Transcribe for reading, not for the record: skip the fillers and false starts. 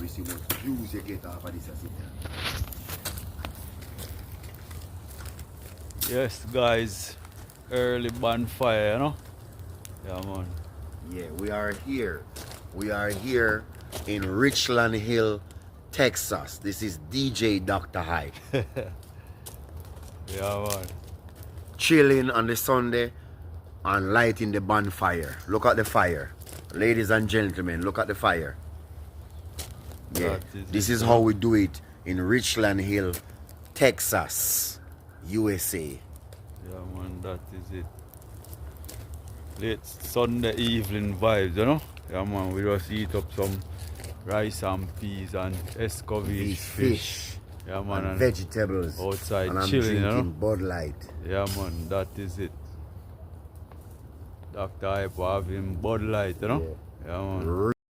We see what views you get off of this as it. Yes, guys. Early bonfire, you know? Yeah, man. Yeah, we are here. We are here in Richland Hill, Texas. This is DJ Dr. Hype. Yeah, man. Chilling on the Sunday and lighting the bonfire. Look at the fire. Ladies and gentlemen, look at the fire. Yeah, this is how we do it in Richland Hill, Texas, USA. Yeah, man, that is it. Late Sunday evening vibes, you know? Yeah, man, we just eat up some rice and peas and escovitch fish. Yeah, man, and vegetables. Outside and I'm chilling, you know? drinking Bud Light. Yeah, man, that is it. Dr. Hype having Bud Light, you know? Yeah, man.